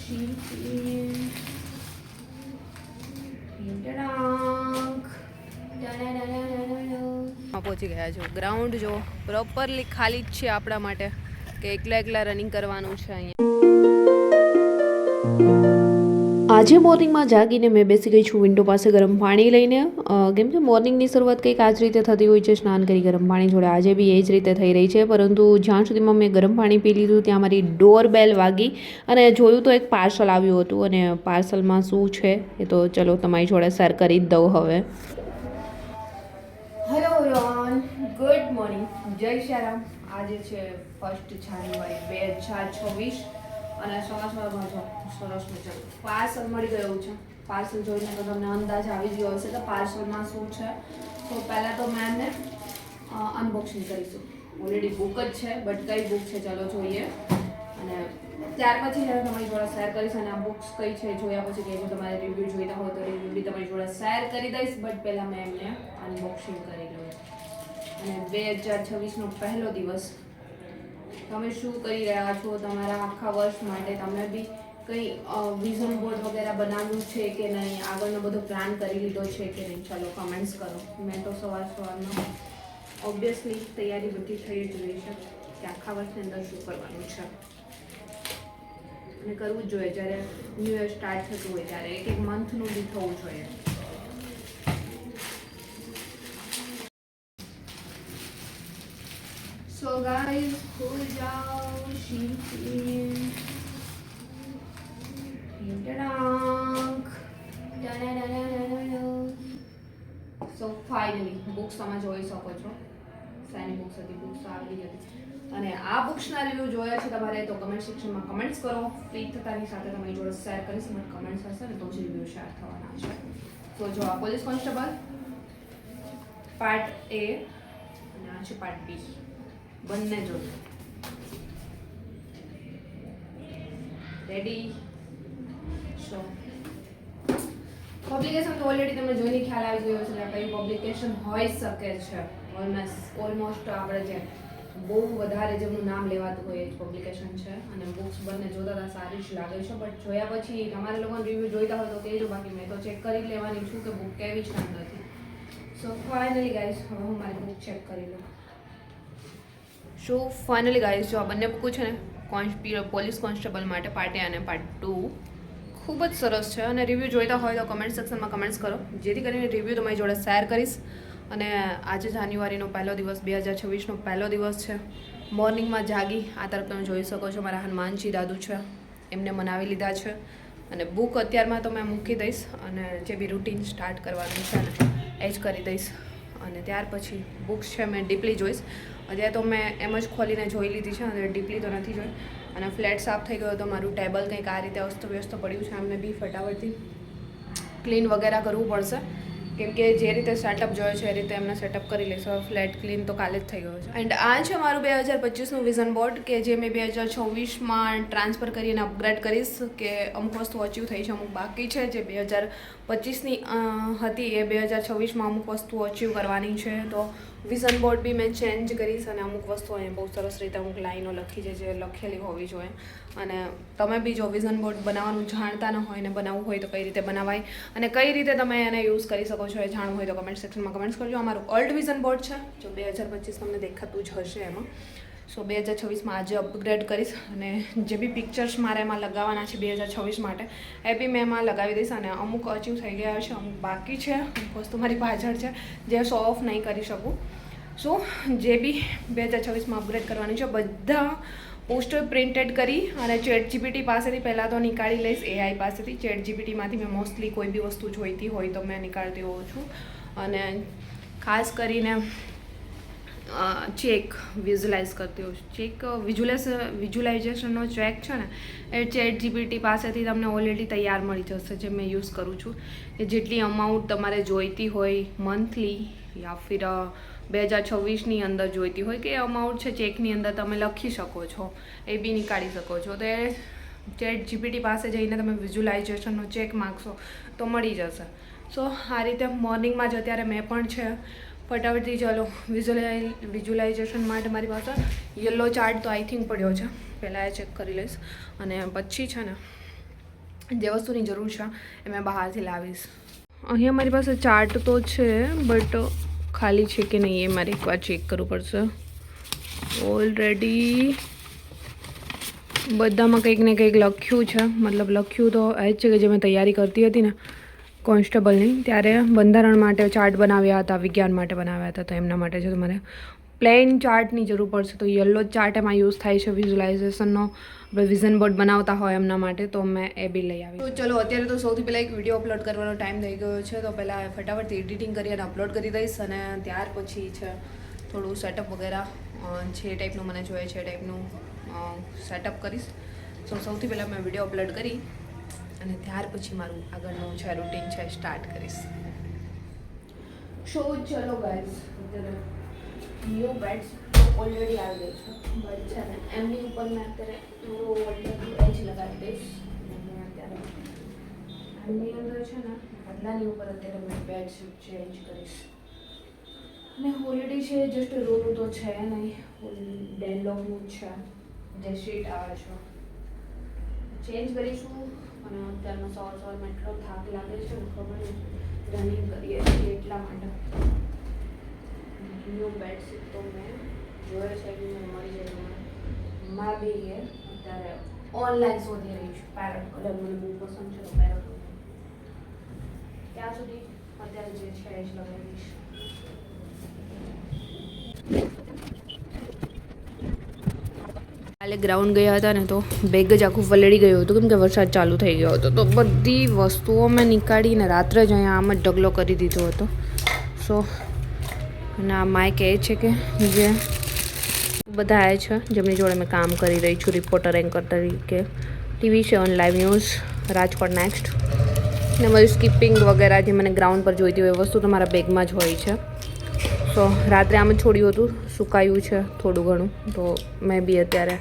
પહોંચી ગયા છો ગ્રાઉન્ડ જો પ્રોપરલી ખાલી જ છે આપણા માટે કે એકલા એકલા રનિંગ કરવાનું છે અહીંયા। આજે મોર્નિંગમાં જાગીને મેં બેસી ગઈ છું વિન્ડો પાસે ગરમ પાણી લઈને, કેમ કે મોર્નિંગની શરૂઆત કંઈક આ જ રીતે થતી હોય છે, સ્નાન કરી ગરમ પાણી જોડે આજે બી એ જ રીતે થઈ રહી છે। પરંતુ જ્યાં સુધીમાં મેં ગરમ પાણી પી લીધું ત્યાં મારી ડોર બેલ વાગી અને જોયું તો એક પાર્સલ આવ્યું હતું અને પાર્સલમાં શું છે એ તો ચલો તમારી જોડે શેર કરી જ દઉં હવે। હેલો એવરીવન, ગુડ મોર્નિંગ, જય શ્યારામ। આજે છે 1 જાન્યુઆરી 2026 અને સવારમાં સરસ મજાનું પાર્સલ મળી ગયું છે। પાર્સલ જોઈને તો તમને અંદાજ આવી ગયો હશે કે પાર્સલમાં શું છે। તો પહેલાં તો મેં એમને અનબોક્સિંગ કરીશું। ઓલરેડી બુક જ છે, બટ કઈ બુક છે ચાલો જોઈએ અને ત્યાર પછી તમારી જોડે શેર કરીશ। અને આ બુક્સ કઈ છે જોયા પછી કે જો તમારે રિવ્યૂ જોઈતા હોય તો રિવ્યૂ બી તમારી જોડે શેર કરી દઈશ, બટ પહેલાં મેં એમને અનબોક્સિંગ કરી લઉં। અને 2026નો પહેલો દિવસ, તમે શું કરી રહ્યા છો તમારા આખા વર્ષ માટે? તમે બી કંઈ વિઝન બોર્ડ વગેરે બનાવ્યું છે કે નહીં? આગળનો બધો પ્લાન કરી લીધો છે કે નહીં? ચાલો કમેન્ટ્સ કરો। મેં તો સવારમાં ઓબ્વિયસલી તૈયારી બધી થઈ જ રહી છે કે આખા વર્ષની અંદર શું કરવાનું છે અને કરવું જ જોઈએ। જ્યારે ન્યૂ યર સ્ટાર્ટ થતું હોય ત્યારે એક એક મંથનું બી થવું જોઈએ। So guys, हो जाओ સો ફાઇનલી બુક્સ તમે જોઈ શકો છો। શેની બુક્સ હતી? બુક્સ આવી હતી અને આ બુક્સના રિવ્યૂ જોયા છે તમારે તો કમેન્ટ સેક્શનમાં કમેન્ટ્સ કરો। ફ્રી થતાની સાથે તમારી જોડે શેર કરીશ, બટ કમેન્ટ્સ હશે ને તો જ રિવ્યૂ શેર થવાના છે। તો જો આ પોલીસ કોન્સ્ટેબલ પાર્ટ એ અને આ છે પાર્ટ બી, બંને જોડે રેડી। સો પબ્લિકેશન તો ઓલરેડી તમે જોઈને ખ્યાલ આવી ગયો છે કઈ પબ્લિકેશન હોઈ શકે છે। ઓલમોસ્ટ આપણે જે બહુ વધારે જેમનું નામ લેવાતું હોય એ જ પબ્લિકેશન છે અને બુક્સ બંને જોતા હતા સારી જ લાગે છે, બટ જોયા પછી તમારે લોકોને રિવ્યૂ જોઈતા હોય તો કહેજો, બાકી મેં તો ચેક કરી લેવાની છું કે બુક કેવી છે અંદરથી। સો ફાઇનલી ગાઈઝ હવે હું મારી બુક ચેક કરી લઉં। સો ફાઇનલી ગાઈઝ જો આ બંને બુકો છે ને પોલીસ કોન્સ્ટેબલ માટે પાર્ટ એ અને પાર્ટ 2 ખૂબ જ સરસ છે અને રિવ્યૂ જોઈતા હોય તો કમેન્ટ સેક્શનમાં કમેન્ટ્સ કરો, જેથી કરીને રિવ્યૂ તમારી જોડે શેર કરીશ। અને આજે જાન્યુઆરીનો પહેલો દિવસ, 2026નો પહેલો દિવસ છે। મોર્નિંગમાં જાગી આ તરફ તમે જોઈ શકો છો મારા હનુમાનજી દાદુ છે, એમને મનાવી લીધા છે અને બુક અત્યારમાં તો મેં મૂકી દઈશ અને જે બી રૂટીન સ્ટાર્ટ કરવાનું છે ને એ જ કરી દઈશ। અને ત્યાર પછી બુક્સ છે મેં ડીપલી જોઈશ। અત્યારે તો મેં એમ જ ખોલીને જોઈ લીધી છે અને ડીપલી તો નથી જોઈ। અને ફ્લેટ સાફ થઈ ગયો તો મારું ટેબલ કંઈક આ રીતે અસ્તવ્યસ્ત પડ્યું છે, એમને બી ફટાફટથી ક્લીન વગેરે કરવું પડશે, કેમ કે જે રીતે સેટઅપ જોઈએ છે એ રીતે એમને સેટઅપ કરી લઈશ। હવે ફ્લેટ ક્લીન તો કાલે જ થઈ ગયો છે। એન્ડ આ છે મારું 2025નું વિઝન બોર્ડ કે જે મેં 2026માં ટ્રાન્સફર કરીને અપગ્રેડ કરીશ, કે અમુક વસ્તુ અચીવ થઈ છે, અમુક બાકી છે જે 2025ની હતી એ 2026માં અમુક વસ્તુ અચીવ કરવાની છે। તો વિઝન બોર્ડ બી મેં ચેન્જ કરીશ અને અમુક વસ્તુ અહીંયા બહુ સરસ રીતે અમુક લાઈનો લખી છે જે લખેલી હોવી જોઈએ। અને તમે બી જો વિઝન બોર્ડ બનાવવાનું જાણતા ન હોય ને બનાવવું હોય તો કઈ રીતે બનાવાય અને કઈ રીતે તમે એને યુઝ કરી શકો છો એ જાણવું હોય તો કમેન્ટ સેક્શનમાં કમેન્ટ્સ કરજો। અમારું ઓલ્ડ વિઝન બોર્ડ છે જો 2025 તમને દેખાતું જ હશે એમાં। સો 2026માં આજે અપગ્રેડ કરીશ અને જે બી પિક્ચર્સ મારે એમાં લગાવવાના છે 2026 માટે એ બી મેં એમાં લગાવી દઈશ। અને અમુક અચીવ થઈ ગયા છે, અમુક બાકી છે, અમુક વસ્તુ મારી પાછળ છે જે શો ઓફ નહીં કરી શકું। સો જે બી 2026માં અપગ્રેડ કરવાની છે બધા પોસ્ટર પ્રિન્ટેડ કરી અને ચેટ જીપીટી પાસેથી પહેલાં તો નીકાળી લઈશ, એઆઈ પાસેથી। ચેટ જીપીટીમાંથી મેં મોસ્ટલી કોઈ બી વસ્તુ જોઈતી હોય તો મેં નીકાળતી હોઉં છું। અને ખાસ કરીને ચેક વિઝ્યુલાઇઝ કરતી હોઉં છું। ચેક વિઝ્યુલાઇઝેશનનો ચેક છે ને એ ચેટ જીપીટી પાસેથી તમને ઓલરેડી તૈયાર મળી જશે, જે મેં યુઝ કરું છું। કે જેટલી અમાઉન્ટ તમારે જોઈતી હોય મંથલી યા ફિર 2026ની અંદર જોઈતી હોય કે અમાઉન્ટ છે ચેકની અંદર તમે લખી શકો છો, એ બી નીકાળી શકો છો। તો એ ચેટ જીપીટી પાસે જઈને તમે વિઝ્યુલાઇઝેશનનો ચેક માગશો તો મળી જશે। સો આ રીતે મોર્નિંગમાં જ અત્યારે મેં પણ છે ફટાફટથી ચાલો વિઝ્યુલાઇઝેશન માટે મારી પાસે યલો ચાર્ટ તો આઈ થિંક પડ્યો છે, પહેલાં એ ચેક કરી લઈશ અને પછી છે ને જે વસ્તુની જરૂર છે એ મેં બહારથી લાવીશ. અહીંયા મારી પાસે ચાર્ટ તો છે બટ ખાલી છે કે નહીં એ મારે એકવાર ચેક કરવું પડશે. ઓલરેડી બધામાં કંઈક ને કંઈક લખ્યું છે. મતલબ લખ્યું તો એ જ છે કે જે મેં તૈયારી કરતી હતી ને કોન્સ્ટેબલની ત્યારે બંધારણ માટે ચાર્ટ બનાવ્યા હતા, વિજ્ઞાન માટે બનાવ્યા હતા, તો એમના માટે છે. તો મારે પ્લેન ચાર્ટની જરૂર પડશે. તો યલો ચાર્ટ એમાં યુઝ થાય છે વિઝ્યુલાઇઝેશનનો. આપણે વિઝન બોર્ડ બનાવતા હોય એમના માટે, તો મેં એ બી લઈ આવી. તો ચલો અત્યારે તો સૌથી પહેલાં એક વિડીયો અપલોડ કરવાનો ટાઈમ થઈ ગયો છે. તો પહેલાં ફટાફટથી એડિટિંગ કરી અને અપલોડ કરી દઈશ અને ત્યાર પછી છે થોડું સેટઅપ વગેરે જે ટાઈપનું મને જોઈએ છે એ ટાઈપનું સેટઅપ કરીશ. સો સૌથી પહેલાં મેં વિડીયો અપલોડ કરી અને ત્યાર પછી મારું આગળનું જે રૂટીન છે સ્ટાર્ટ કરીશ. સો ચલો ગાઈઝ, અત્યારે ન્યૂ બેડ્સ ઓલરેડી આવી ગઈ છે બટ છે ને એમની ઉપર મેં અત્યારે થોડું ઓલરેડી એજ લગાવી દઈશ. અને અત્યારે એમની અંદર છે ને બદલાની ઉપર અત્યારે મેં બેડશીટ ચેન્જ કરીશ. અને હોલિડે છે જસ્ટ રોનું તો છે નહીં, ડેનલોકનું જ છે જે શીટ આવે છે ચેન્જ કરીશું. અને અત્યારનો સવારમાં એટલો થાક લાગે છે ને ખબર નહીં, રનિંગ કરીએ છીએ એટલા માટે. ન્યૂ બેડશીટ તો મેં જોયો છે કે મને મળી જાય. મારા બી અત્યારે ઓનલાઈન શોધી રહી છું. પેરેટ કલર મને બહુ પસંદ છે, તો પેરેટ ત્યાં સુધી અત્યારે જે છે એ જ લગાવી દઈશ. કાલે ગ્રાઉન્ડ ગયા હતા ને તો બેગ જ આખું પલળી ગયું હતું કેમ કે વરસાદ ચાલુ થઈ ગયો હતો. તો બધી વસ્તુઓ મેં નીકાળીને રાત્રે જ અહીંયા આમ જ ઢગલો કરી દીધો હતો. સો અને આ માઇક એ છે કે જે બધા આવે છે જેમની જોડે મેં કામ કરી રહી છું રિપોર્ટર એન્કર તરીકે. ટીવી છે on live news Rajkot next. ને મારી સ્કીપિંગ વગેરે જે મને ગ્રાઉન્ડ પર જોઈતી હોય એ વસ્તુ તો મારા બેગમાં જ હોય છે. તો રાત્રે આમ જ છોડ્યું હતું, સુકાયું છે થોડું ઘણું, તો મેં બી અત્યારે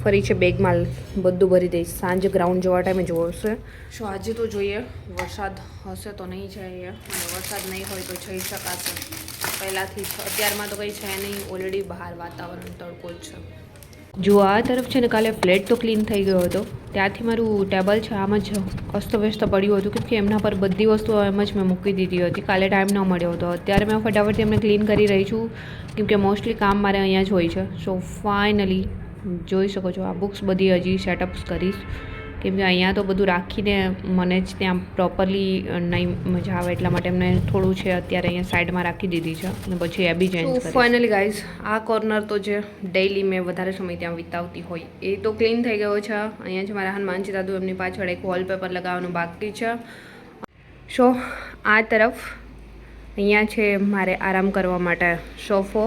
ફરી છે બેગમાં બધું ભરી દઈશ. સાંજે ગ્રાઉન્ડ જવા ટાઈમે જોશે. સો આજે તો જોઈએ, વરસાદ હશે તો નહીં જઈએ અને વરસાદ નહીં હોય તો જઈ શકાશે પહેલાંથી જ. અત્યારમાં તો કંઈ છે નહીં, ઓલરેડી બહાર વાતાવરણ તડકો જ છે. જો આ તરફ છે ને કાલે ફ્લેટ તો ક્લીન થઈ ગયો હતો, ત્યાંથી મારું ટેબલ છે આમ જ અસ્તવ્યસ્ત પડ્યું હતું કેમ કે એમના પર બધી વસ્તુઓ એમ જ મેં મૂકી દીધી હતી. કાલે ટાઈમ ન મળ્યો હતો. અત્યારે મેં ફટાફટથી એમને ક્લીન કરી રહી છું કેમ કે મોસ્ટલી કામ મારે અહીંયા જ હોય છે. સો ફાઇનલી જોઈ શકો છો આ બુક્સ બધી હજી સેટઅપ્સ કરીશ કેમ કે અહીંયા તો બધું રાખીને મને જ ત્યાં પ્રોપરલી નહીં મજા આવે એટલા માટે એમને થોડું છે અત્યારે અહીંયા સાઈડમાં રાખી દીધી છે અને પછી એ બી ચેન્જ કરીશ. ફાઇનલી ગાઈઝ આ કોર્નર તો જે ડેઈલી મેં વધારે સમય ત્યાં વિતાવતી હોય એ તો ક્લીન થઈ ગયો છે. અહીંયા છે મારા હનુમાનજી દાદુ, એમની પાછળ એક વોલપેપર લગાવવાનું બાકી છે. સો આ તરફ અહીંયા છે મારે આરામ કરવા માટે સોફો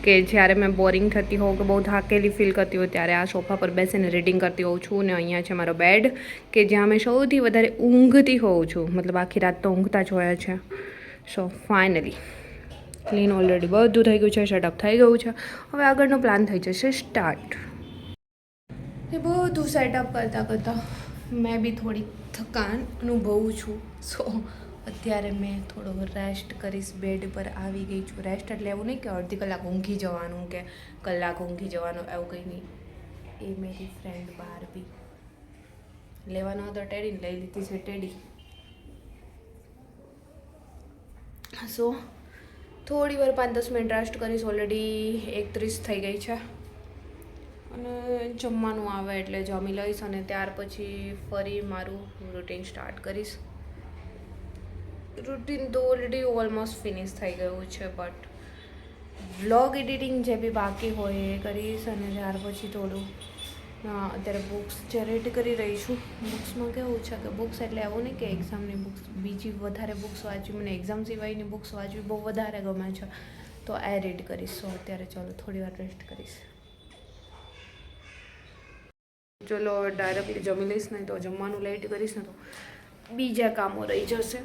કે જ્યારે મેં બોરિંગ થતી હોઉં કે બહુ થાકેલી ફીલ કરતી હોય ત્યારે આ સોફા પર બેસીને રીડિંગ કરતી હોઉં છું. અને અહીંયા છે મારો બેડ કે જ્યાં મેં સૌથી વધારે ઊંઘતી હોઉં છું, મતલબ આખી રાત તો ઊંઘતા જ હોય છે. સો ફાઇનલી ક્લીન ઓલરેડી બધું થઈ ગયું છે, સેટઅપ થઈ ગયું છે. હવે આગળનો પ્લાન થઈ જશે સ્ટાર્ટ. એ બધું સેટઅપ કરતાં મેં બી થોડી થકાન અનુભવું છું. સો અત્યારે મેં થોડો રેસ્ટ કરીશ. બેડ પર આવી ગઈ છું. રેસ્ટ એટલે એવું નહીં કે અડધી કલાક ઊંઘી જવાનું કે કલાક ઊંઘી જવાનું, એવું કંઈ નહીં. એ મેરી ફ્રેન્ડ બહાર બી લેવાનો હતો ટેડીને લઈ લીધી છે ટેડી. સો થોડી વાર 5-10 મિનિટ રેસ્ટ કરીશ. ઓલરેડી 1:30 થઈ ગઈ છે અને જમવાનું આવે એટલે જમી લઈશ અને ત્યાર પછી ફરી મારું રૂટીન સ્ટાર્ટ કરીશ. રૂટીન તો ઓલરેડી ઓલમોસ્ટ ફિનિશ થઈ ગયું છે બટ વ્લોગ એડિટિંગ જે બી બાકી હોય એ કરીશ અને ત્યાર પછી થોડું અત્યારે બુક્સ જે રીડ કરી રહી છું. બુક્સમાં કેવું છે કે બુક્સ એટલે એવું નહીં કે એક્ઝામની બુક્સ, બીજી વધારે બુક્સ વાંચવી, મને એક્ઝામ સિવાયની બુક્સ વાંચવી બહુ વધારે ગમે છે તો એ રીડ કરીશ. સો અત્યારે ચાલો થોડી વાર રેસ્ટ કરીશ. ચલો ડાયરેક્ટલી જમી લઈશ, નહીં તો જમવાનું લેટ કરીશ ને તો બીજા કામો રહી જશે.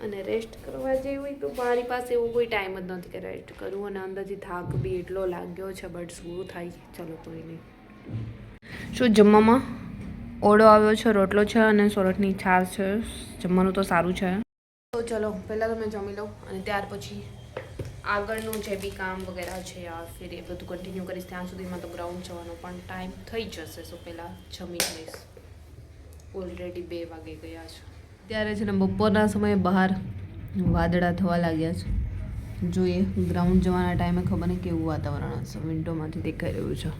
અને રેસ્ટ કરવા જેવી હોય તો મારી પાસે એવો કોઈ ટાઈમ જ નથી કે રેસ્ટ કરું અને અંદરથી થાક બી એટલો લાગ્યો છે બટ શું થાય, ચલો કોઈ નહીં. શું જમવામાં ઓળો આવ્યો છે, રોટલો છે અને સોરઠની છાશ છે. જમવાનું તો સારું છે. તો ચલો પહેલાં તો મેં જમી લઉં અને ત્યાર પછી આગળનું જે બી કામ વગેરે છે યા ફિર એ બધું કન્ટિન્યુ કરીશ. ત્યાં સુધીમાં તો ગ્રાઉન્ડ જવાનો પણ ટાઈમ થઈ જશે. સો પહેલાં જમી લઈશ. ઓલરેડી 2 વાગે ગયા છે. ત્યારે છે ને બપોરના સમયે બહાર વાદળા થવા લાગ્યા છે. જોઈએ ગ્રાઉન્ડ જવાના ટાઈમે ખબર નહીં કેવું વાતાવરણ હશે. વિન્ડોમાંથી દેખાઈ રહ્યું છે.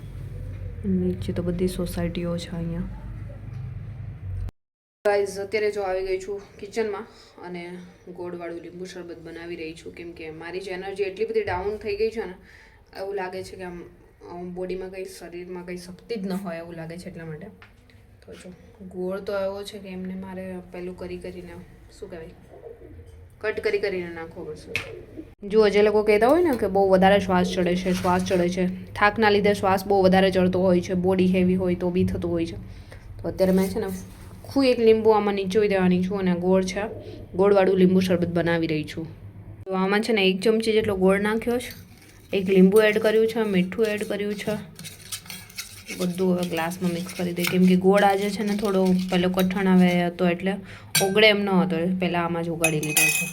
નીચે તો બધી સોસાયટીઓ છે અહીંયા. ગાઈઝ અત્યારે જો આવી ગઈ છું કિચનમાં અને ગોળવાળું લીંબુ શરબત બનાવી રહી છું, કેમ કે મારી જે એનર્જી એટલી બધી ડાઉન થઈ ગઈ છે ને, એવું લાગે છે કે આમ બોડીમાં કંઈ શરીરમાં કંઈ શક્તિ જ ન હોય એવું લાગે છે. એટલા માટે તો જો ગોળ તો એવો છે કે એમને મારે પેલું કરીને શું કહેવાય કટ કરીને નાખવો પડશે. જુઓ જે લોકો કહેતા હોય ને કે બહુ વધારે શ્વાસ ચડે છે, થાકના લીધે શ્વાસ બહુ વધારે ચડતો હોય છે, બોડી હેવી હોય તો બી થતું હોય છે. તો અત્યારે મેં છે ને આખું એક લીંબુ આમાં નીચોવી દેવાની છું અને ગોળ છે, ગોળવાળું લીંબુ શરબત બનાવી રહી છું. તો આમાં છે ને 1 ચમચી જેટલો ગોળ નાખ્યો છે, 1 લીંબુ એડ કર્યું છે, મીઠું એડ કર્યું છે. બધું હવે ગ્લાસમાં મિક્સ કરી દઈએ, કેમ કે ગોળ આજે છે ને થોડો પહેલો કઠણ આવે હતો એટલે ઓગળે એમ ન હતો, પહેલાં આમાં જ ઉગાડી લીધો છે.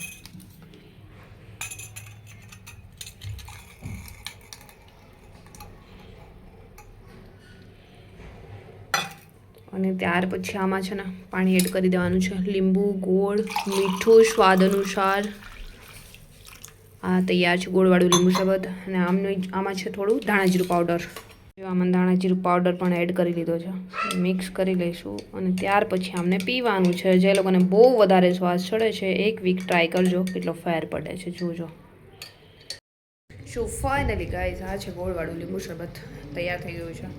અને ત્યાર પછી આમાં છે ને પાણી એડ કરી દેવાનું છે. લીંબુ, ગોળ, મીઠું સ્વાદ અનુસાર. આ તૈયાર છે ગોળવાળું લીંબુ શરબત. અને આમાં છે થોડું ધાણાજીરું પાવડર. આમાં ધાણાજીરું પાવડર પણ એડ કરી લીધો છે. મિક્સ કરી લઈશું અને ત્યાર પછી આમને પીવાનું છે. જે લોકોને બહુ વધારે શ્વાસ ચડે છે 1 વીક ટ્રાય કરજો, કેટલો ફેર પડે છે જોજો. શું ફાઇનલી ગાઈઝ આ છે ગોળવાળું લીંબુ શરબત તૈયાર થઈ ગયું છે.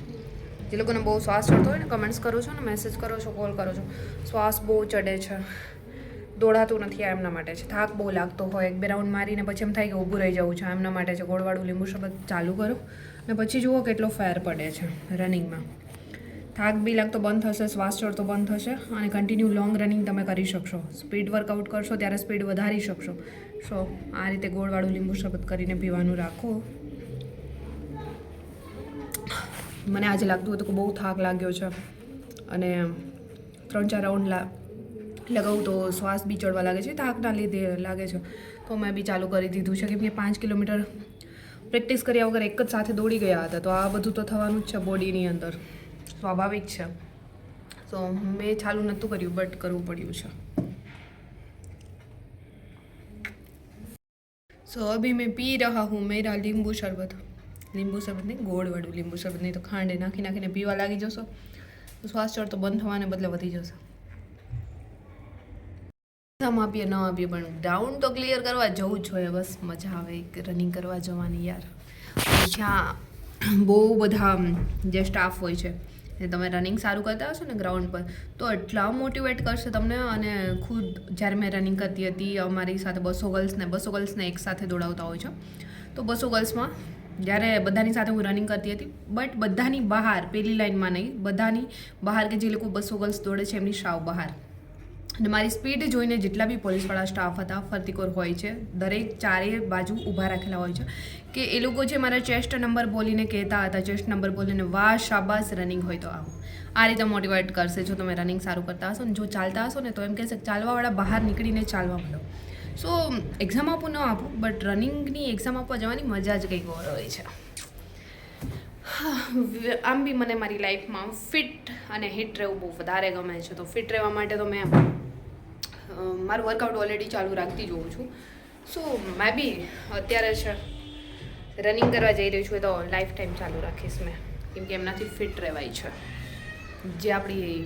જે લોકોને બહુ શ્વાસ ચડતો હોય ને કમેન્ટ્સ કરો છો ને, મેસેજ કરો છો, કોલ કરો છો, શ્વાસ બહુ ચડે છે, દોડાતું નથી, આ એમના માટે છે. થાક બહુ લાગતો હોય, 1-2 રાઉન્ડ મારીને પછી એમ થાય કે ઊભું રહી જવું છે, એમના માટે છે. ગોળવાળું લીંબુ શરબત ચાલુ કરો અને પછી જુઓ કેટલો ફેર પડે છે રનિંગમાં. થાક બી લાગતો બંધ થશે, શ્વાસ ચડતો બંધ થશે અને કન્ટિન્યુ લોંગ રનિંગ તમે કરી શકશો. સ્પીડ વર્કઆઉટ કરશો ત્યારે સ્પીડ વધારી શકશો. સો આ રીતે ગોળવાળું લીંબુ શરબત કરીને પીવાનું રાખો. મને આજે લાગતું હતું કે બહુ થાક લાગ્યો છે અને 3-4 રાઉન્ડ લગાવું તો શ્વાસ બી ચડવા લાગે છે, થાકના લીધે લાગે છે. તો મેં બી ચાલુ કરી દીધું છે, કેમ કે 5 કિલોમીટર પ્રેક્ટિસ કર્યા વગર એક જ સાથે દોડી ગયા હતા. તો આ બધું તો થવાનું જ છે બોડીની અંદર, સ્વાભાવિક છે. તો મેં ચાલુ નહોતું કર્યું બટ કરવું પડ્યું છે. સો અભી મેં પી રહા હું મેરા લીંબુ શરબત નહીં, ગોળવાળું લીંબુ શરબત. નહીં તો ખાંડ નાખીને પીવા લાગી જશો તો શ્વાસ ચડતો બંધ થવાને બદલે વધી જશે. આપીએ ન આપીએ પણ ગ્રાઉન્ડ તો ક્લિયર કરવા જવું જ જોઈએ. બસ મજા આવે રનિંગ કરવા જવાની યાર. જ્યાં બહુ બધા જે સ્ટાફ હોય છે ને, તમે રનિંગ સારું કરતા હશો ને ગ્રાઉન્ડ પર તો એટલા મોટિવેટ કરશે તમને. અને ખુદ જ્યારે મેં રનિંગ કરતી હતી અમારી સાથે 200 ગર્લ્સને એક સાથે દોડાવતા હોય છે. તો 200 ગર્લ્સમાં જ્યારે બધાની સાથે હું રનિંગ કરતી હતી, બટ બધાની બહાર, પેલી લાઇનમાં નહીં, બધાની બહાર કે જે લોકો 200 ગર્લ્સ દોડે છે એમની સાવ બહાર. અને મારી સ્પીડ જોઈને જેટલા બી પોલીસવાળા સ્ટાફ હતા, ફરતીકોર હોય છે, દરેક ચારે બાજુ ઊભા રાખેલા હોય છે કે એ લોકો જે મારા ચેસ્ટ નંબર બોલીને કહેતા હતા, ચેસ્ટ નંબર બોલીને વાહ શાબાશ રનિંગ હોય તો આવો. આ રીતે મોટિવેટ કરશે જો તમે રનિંગ સારું કરતા હશો ને. જો ચાલતા હશો ને તો એમ કહેશે ચાલવાવાળા બહાર નીકળીને ચાલવા માંડો. સો એક્ઝામ આપું ન આપું બટ રનિંગની એક્ઝામ આપવા જવાની મજા જ કંઈક ઓર હોય છે. આમ બી મને મારી લાઈફમાં ફિટ અને હિટ રહેવું બહુ વધારે ગમે છે. તો ફિટ રહેવા માટે તો મેં મારું વર્કઆઉટ ઓલરેડી ચાલુ રાખતી જોઉં છું. સો મેં બી અત્યારે છે રનિંગ કરવા જઈ રહી છું તો લાઈફ ટાઈમ ચાલુ રાખીશ મેં, કેમ કે એમનાથી ફિટ રહેવાય છે. જે આપણી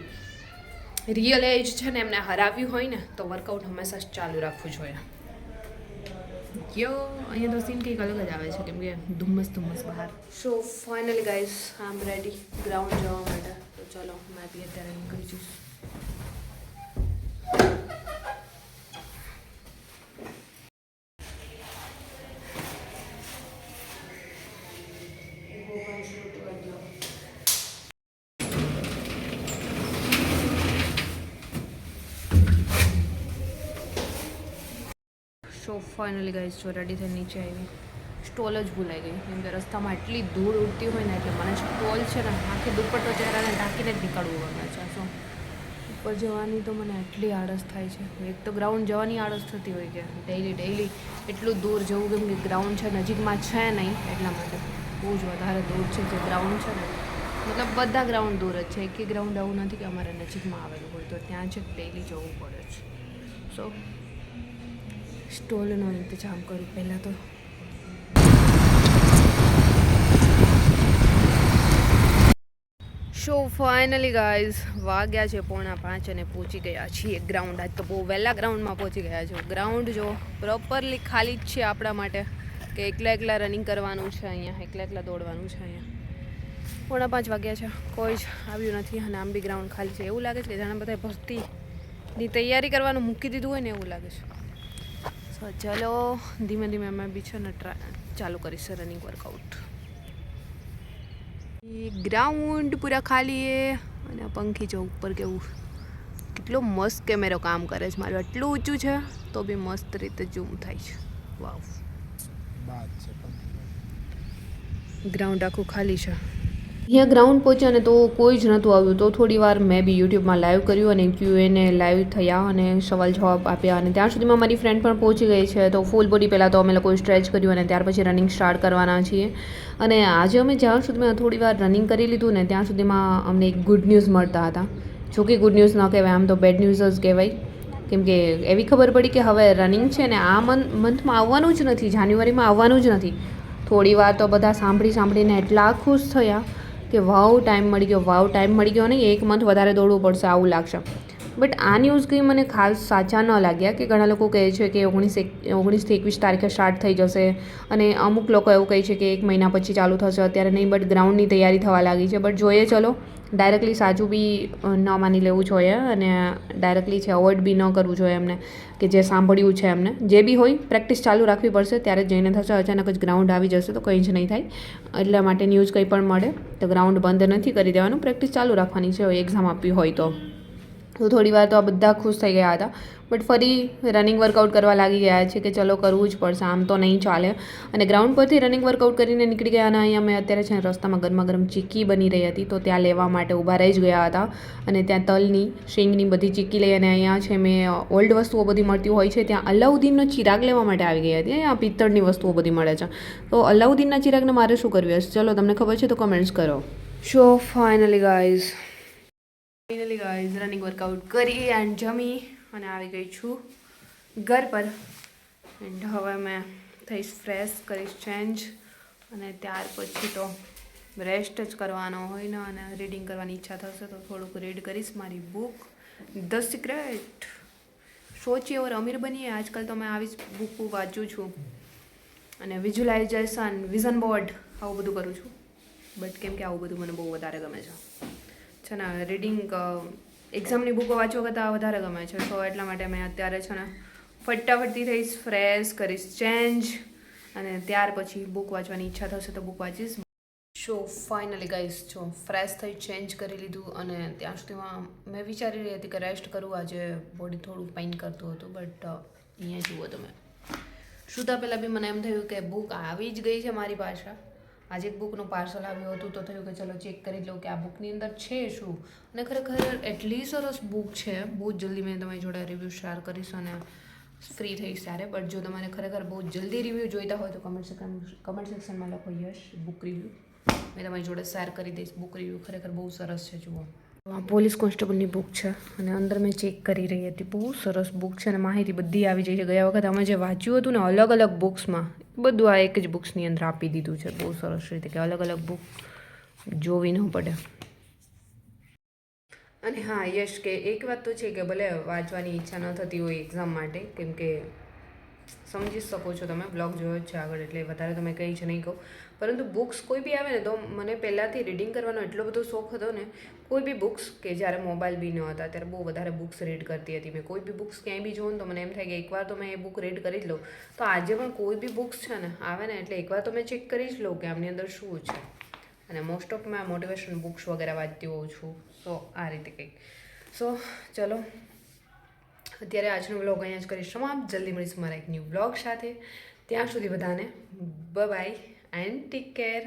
રિયલ એજ છે ને એમને હરાવ્યું હોય ને તો વર્કઆઉટ હંમેશા જ ચાલુ રાખવું જોઈએ. અહીંયા તો સીન કંઈક અલગ જ આવે છે, કેમ કે ધુમ્મસ બહાર. So finally guys I am ready ground જવા માટે. તો ચલો મેં બી અત્યારે નીકળી જઈશ. સો ફાઇનલી ગાઈઝ જો રેડી થઈને નીચે આવી. સ્ટોલ જ ભૂલાઈ ગઈ, કેમ કે રસ્તામાં એટલી ધૂળ ઉડતી હોય ને એટલે મને સ્ટોલ છે ને આખી દુપટ્ટો ચહેરાને ઢાંકીને જ નીકળવું ગમે છે. સો ઉપર જવાની તો મને એટલી આળસ થાય છે. એક તો ગ્રાઉન્ડ જવાની આળસ થતી હોય કે ડેઈલી એટલું દૂર જવું, કેમ કે ગ્રાઉન્ડ છે નજીકમાં છે નહીં, એટલા માટે બહુ જ વધારે દૂર છે જે ગ્રાઉન્ડ છે ને. મતલબ બધા ગ્રાઉન્ડ દૂર જ છે, એક ગ્રાઉન્ડ આવું નથી કે અમારા નજીકમાં આવેલું હોય, તો ત્યાં જ ડેલી જવું પડે છે. સો સ્ટોલનો ઇંતજામ કરું પહેલાં તો. સો ફાઇનલી ગાઈઝ વાગ્યા છે 4:45 અને પહોંચી ગયા છીએ ગ્રાઉન્ડ. આજ તો બહુ વહેલા ગ્રાઉન્ડમાં પહોંચી ગયા છો. ગ્રાઉન્ડ જો પ્રોપરલી ખાલી જ છે આપણા માટે, કે એકલા રનિંગ કરવાનું છે અહીંયા, એકલા દોડવાનું છે અહીંયા. 4:45 વાગ્યા છે, કોઈ જ આવ્યું નથી અને આમ બી ગ્રાઉન્ડ ખાલી છે. એવું લાગે છે કે જાણે બધા ભરતીની તૈયારી કરવાનું મૂકી દીધું હોય ને એવું લાગે છે. સો ચલો ધીમે ધીમે અમે બી છે ને ચાલુ કરીશ રનિંગ વર્કઆઉટ. ગ્રાઉન્ડ પૂરા ખાલી છે અને પંખી જો ઉપર કેવું કેટલો મસ્ત કેમેરો કામ કરે છે. મારું આટલું ઊંચું છે તો બી મસ્ત રીતે ઝૂમ થાય છે. વાવ, ગ્રાઉન્ડ આખું ખાલી છે. અહીંયા ગ્રાઉન્ડ પહોંચ્યા ને તો કોઈ જ નહોતું આવ્યું. તો થોડી વાર મેં બી યુટ્યુબમાં લાઈવ કર્યું અને Q&A લાઈવ થયા અને સવાલ જવાબ આપ્યા. અને ત્યાં સુધીમાં મારી ફ્રેન્ડ પણ પહોંચી ગઈ છે. તો ફૂલ બોડી પહેલાં તો અમે લોકોએ સ્ટ્રેચ કર્યું અને ત્યાર પછી રનિંગ સ્ટાર્ટ કરવાના છીએ. અને આજે અમે જ્યાં સુધીમાં થોડી વાર રનિંગ કરી લીધું ને ત્યાં સુધીમાં અમને એક ગુડ ન્યૂઝ મળતા હતા. જો કે ગુડ ન્યૂઝ ન કહેવાય, આમ તો બેડ ન્યૂઝ જ કહેવાય. કેમ કે એવી ખબર પડી કે હવે રનિંગ છે ને આ મંથમાં આવવાનું જ નથી, જાન્યુઆરીમાં આવવાનું જ નથી. થોડી વાર તો બધા સાંભળીને એટલા ખુશ થયા કે વાવ ટાઈમ મળી ગયો નહીં, એક મંથ વધારે દોડવું પડશે આવું લાગશે. બટ આ ન્યૂઝ કંઈ મને ખાસ સાચા ન લાગ્યા. કે ઘણા લોકો કહે છે કે 19થી 21 તારીખે સ્ટાર્ટ થઈ જશે અને અમુક લોકો એવું કહે છે કે 1 મહિના પછી ચાલુ થશે. અત્યારે નહીં, બટ ગ્રાઉન્ડની તૈયારી થવા લાગી છે. બટ જોઈએ ચલો, ડાયરેક્ટલી સાચું બી ન માની લેવું જોઈએ અને ડાયરેક્ટલી છે અવોઇડ બી ન કરવું જોઈએ એમને, કે જે સાંભળ્યું છે એમને. જે બી હોય પ્રેક્ટિસ ચાલુ રાખવી પડશે, ત્યારે જઈને થશે. અચાનક જ ગ્રાઉન્ડ આવી જશે તો કંઈ જ નહીં થાય. એટલા માટે ન્યૂઝ કંઈ પણ મળે તો ગ્રાઉન્ડ બંધ નથી કરી દેવાનું, પ્રેક્ટિસ ચાલુ રાખવાની છે એક્ઝામ આપવી હોય તો. થોડી વાર તો આ બધા ખુશ થઈ ગયા હતા. બટ ફરી રનિંગ વર્કઆઉટ કરવા લાગી ગયા છે કે ચલો કરવું જ પડશે, આમ તો નહીં ચાલે. અને ગ્રાઉન્ડ પરથી રનિંગ વર્કઆઉટ કરીને નીકળી ગયા અને અહીંયા મેં અત્યારે છે રસ્તામાં ગરમા ગરમ ચીક્કી બની રહી હતી તો ત્યાં લેવા માટે ઊભા રહી જ ગયા હતા. અને ત્યાં તલની શીંગની બધી ચીક્કી લઈ અને અહીંયા છે મેં ઓલ્ડ વસ્તુઓ બધી મળતી હોય છે, ત્યાં અલાઉદ્દીનનો ચિરાગ લેવા માટે આવી ગઈ હતી. અહીંયા પિત્તળની વસ્તુઓ બધી મળે છે. તો અલાઉદ્દીનના ચિરાગને મારે શું કરવું હશે? ચલો તમને ખબર છે તો કમેન્ટ્સ કરો. સો ફાઇનલી ગાઈઝ રનિંગ વર્કઆઉટ કરી એન્ડ જમી અને આવી ગઈ છું ઘર પર. એન્ડ હવે મેં થઈશ ફ્રેશ, કરીશ ચેન્જ અને ત્યાર પછી તો રેસ્ટ જ કરવાનો હોય ને. અને રીડિંગ કરવાની ઈચ્છા થશે તો થોડુંક રીડ કરીશ મારી બુક ધ સિક્રેટ. સોચીએ ઓર અમીર બનીએ. આજકાલ તો મેં આવી જ બુક વાંચું છું અને વિઝ્યુલાઇઝેશન, વિઝન બોર્ડ આવું બધું કરું છું. બટ કેમ કે આવું બધું મને બહુ વધારે ગમે છે ને. રીડિંગ એક્ઝામની બુકો વાંચવા કરતાં વધારે ગમે છે. તો એટલા માટે મેં અત્યારે છે ને ફટાફટથી થઈશ ફ્રેશ, કરીશ ચેન્જ અને ત્યાર પછી બુક વાંચવાની ઈચ્છા થશે તો બુક વાંચીશ. સો ફાઇનલી ગાઈઝ જો ફ્રેશ થઈ, ચેન્જ કરી લીધું અને ત્યાં સુધીમાં મેં વિચારી રહી હતી કે રેસ્ટ કરું. આજે બોડી થોડું પેઇન કરતું હતું. બટ અહીંયા જુઓ તમે, સુતા પહેલાં બી મને એમ થયું કે બુક આવી જ ગઈ છે મારી પાસે. આજે એક બુકનું પાર્સલ આવ્યું હતું તો થયું કે ચલો ચેક કરી લઉં કે આ બુકની અંદર છે શું. અને ખરેખર એટલી સરસ બુક છે, બહુ જ જલ્દી મેં તમારી જોડે રિવ્યૂ શેર કરીશ અને ફ્રી થઈશ ત્યારે. બટ જો તમારે ખરેખર બહુ જલ્દી રિવ્યૂ જોઈતા હોય તો કમેન્ટ સેક્શનમાં લખો યશ બુક રિવ્યૂ, મેં તમારી જોડે શેર કરી દઈશ. બુક રિવ્યૂ ખરેખર બહુ સરસ છે. જુઓ, આ પોલીસ કોન્સ્ટેબલની બુક છે અને અંદર મેં ચેક કરી રહી હતી. બહુ સરસ બુક છે અને માહિતી બધી આવી જાય છે. ગયા વખત અમે જે વાંચ્યું હતું ને અલગ અલગ બુક્સમાં, બધું આ એક જ બુક્સની અંદર આપી દીધું છે બહુ સરસ રીતે, કે અલગ અલગ બુક જોવી ન પડે. અને હા યશ, કે એક વાત તો છે કે ભલે વાંચવાની ઈચ્છા ન થતી હોય એક્ઝામ માટે, કેમ કે સમજી શકો છો તમે, બ્લોગ જોયો જ છે આગળ એટલે વધારે તમે કંઈ જ નહીં કહું. પરંતુ બુક્સ કોઈ બી આવે ને તો મને પહેલાંથી રીડિંગ કરવાનો એટલો બધો શોખ હતો ને. કોઈ બી બુક્સ, કે જ્યારે મોબાઈલ બી ન હતા ત્યારે બહુ વધારે બુક્સ રીડ કરતી હતી મેં. કોઈ બી બુક્સ ક્યાંય બી જોઉં ને તો મને એમ થાય કે એકવાર તો મેં એ બુક રીડ કરી જ લઉં. તો આજે પણ કોઈ બી બુક્સ છે ને આવે ને એટલે એકવાર તો મેં ચેક કરી જ લઉં કે આમની અંદર શું છે. અને મોસ્ટ ઓફ મેં મોટિવેશન બુક્સ વગેરે વાંચતી હોઉં છું. સો આ રીતે કંઈક. સો ચલો અત્યારે આજનો વ્લોગ અહીંયા જ કરીશ સમાપ્ત. જલ્દી મળીશું મારા એક ન્યૂ વ્લોગ સાથે. ત્યાં સુધી બધાને બાય એન્ડ ટેક કેર.